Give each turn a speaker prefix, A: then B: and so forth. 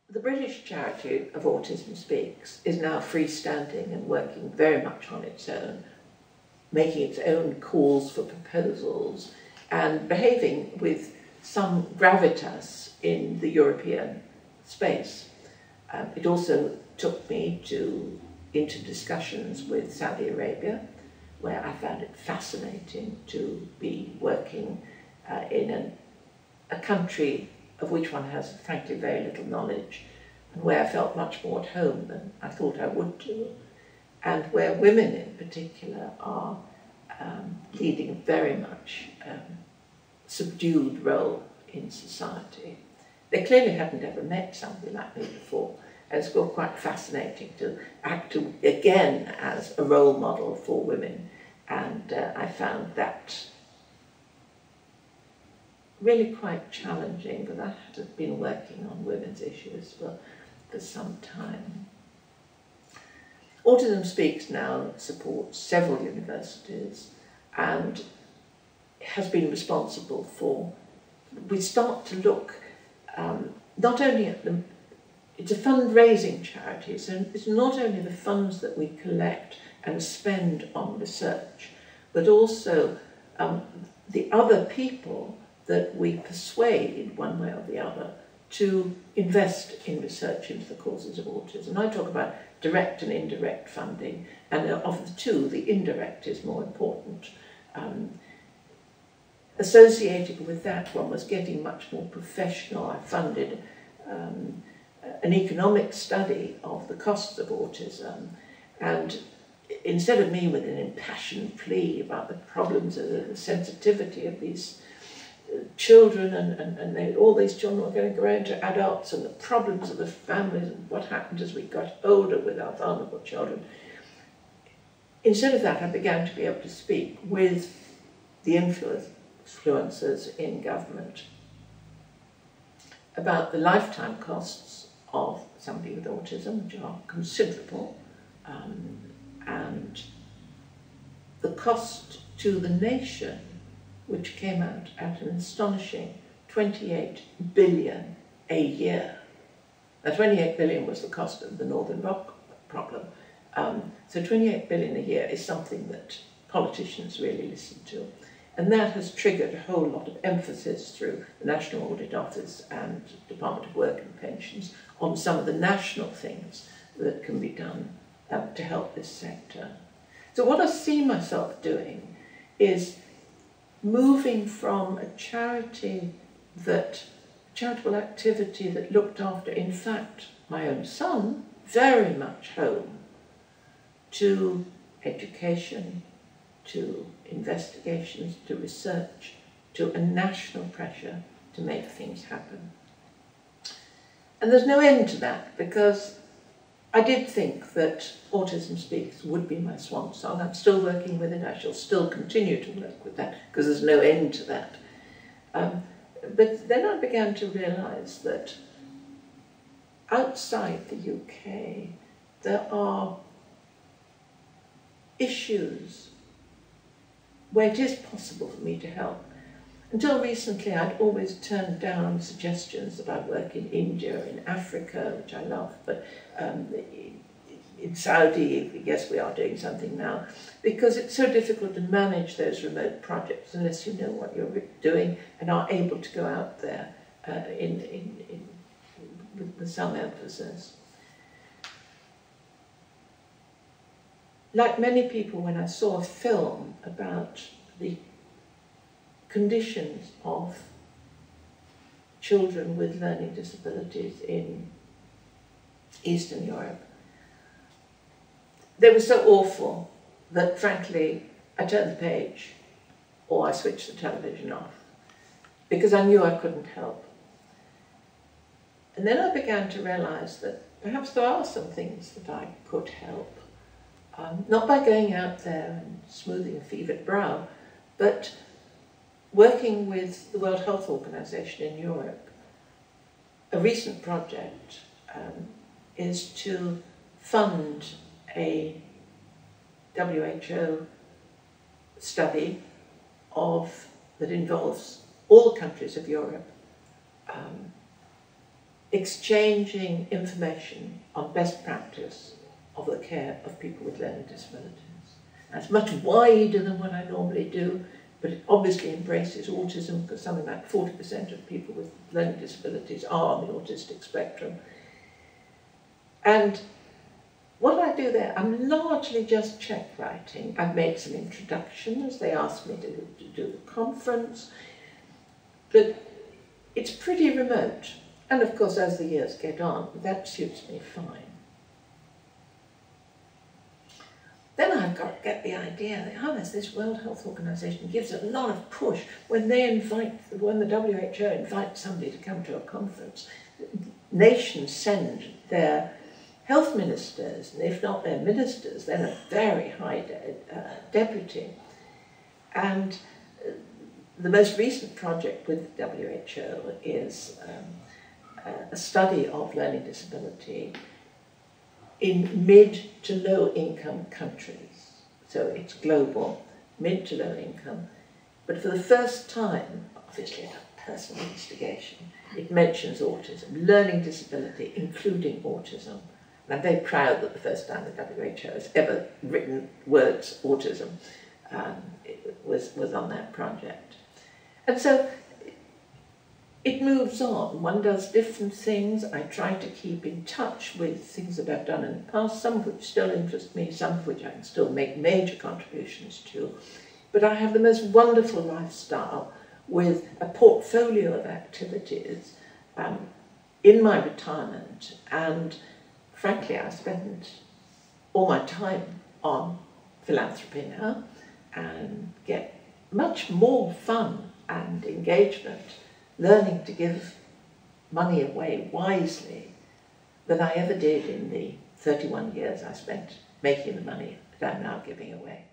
A: The British charity of Autism Speaks is now freestanding and working very much on its own, making its own calls for proposals and behaving with some gravitas in the European space. It also took me into discussions with Saudi Arabia, where I found it fascinating to be working in a country of which one has frankly very little knowledge, and where I felt much more at home than I thought I would do, and where women in particular are leading a very much subdued role in society. They clearly hadn't ever met somebody like me before, and it's been quite fascinating to act again as a role model for women, and I found that really quite challenging, but I had been working on women's issues for some time. Autism Speaks now supports several universities and has been responsible for, we start to look not only at the, it's a fundraising charity, so it's not only the funds that we collect and spend on research, but also the other people that we persuade, one way or the other, to invest in research into the causes of autism. I talk about direct and indirect funding, and of the two, the indirect is more important. Associated with that one was getting much more professional. I funded an economic study of the costs of autism, and instead of me with an impassioned plea about the problems of the sensitivity of these children, and all these children were going to grow into adults, and the problems of the families and what happened as we got older with our vulnerable children. Instead of that, I began to be able to speak with the influencers in government about the lifetime costs of somebody with autism, which are considerable, and the cost to the nation, which came out at an astonishing 28 billion a year. Now, 28 billion was the cost of the Northern Rock problem. So 28 billion a year is something that politicians really listen to. And that has triggered a whole lot of emphasis through the National Audit Office and Department of Work and Pensions on some of the national things that can be done to help this sector. So what I see myself doing is moving from a charitable activity that looked after, in fact, my own son, very much home, to education, to investigations, to research, to a national pressure to make things happen. And there's no end to that, because I did think that Autism Speaks would be my swan song. I'm still working with it. I shall still continue to work with that, because there's no end to that. But then I began to realise that outside the UK, there are issues where it is possible for me to help. Until recently, I'd always turned down suggestions about work in India, in Africa, which I love, but in Saudi, yes, we are doing something now, because it's so difficult to manage those remote projects unless you know what you're doing and are able to go out there with some emphasis. Like many people, when I saw a film about the conditions of children with learning disabilities in Eastern Europe, they were so awful that, frankly, I turned the page or I switched the television off, because I knew I couldn't help. And then I began to realise that perhaps there are some things that I could help. Not by going out there and smoothing a fevered brow, but working with the World Health Organization in Europe. A recent project is to fund a WHO study that involves all the countries of Europe exchanging information on best practice of the care of people with learning disabilities. That's much wider than what I normally do, but it obviously embraces autism, because something like 40% of people with learning disabilities are on the autistic spectrum. And what I do there, I'm largely just check writing. I've made some introductions. They asked me to do the conference, but it's pretty remote. And of course, as the years get on, that suits me fine. Then I've got to get the idea that, there's this World Health Organization gives a lot of push when the WHO invites somebody to come to a conference. Nations send their health ministers, and if not their ministers, then a very high deputy. And the most recent project with the WHO is a study of learning disability in mid to low income countries. So it's global, mid to low income. But for the first time, obviously it's a personal investigation, it mentions autism, learning disability, including autism. And I'm very proud that the first time the WHO has ever written words autism it was on that project. And so it moves on. One does different things. I try to keep in touch with things that I've done in the past, some of which still interest me, some of which I can still make major contributions to. But I have the most wonderful lifestyle with a portfolio of activities in my retirement. And frankly, I spend all my time on philanthropy now and get much more fun and engagement learning to give money away wisely than I ever did in the 31 years I spent making the money that I'm now giving away.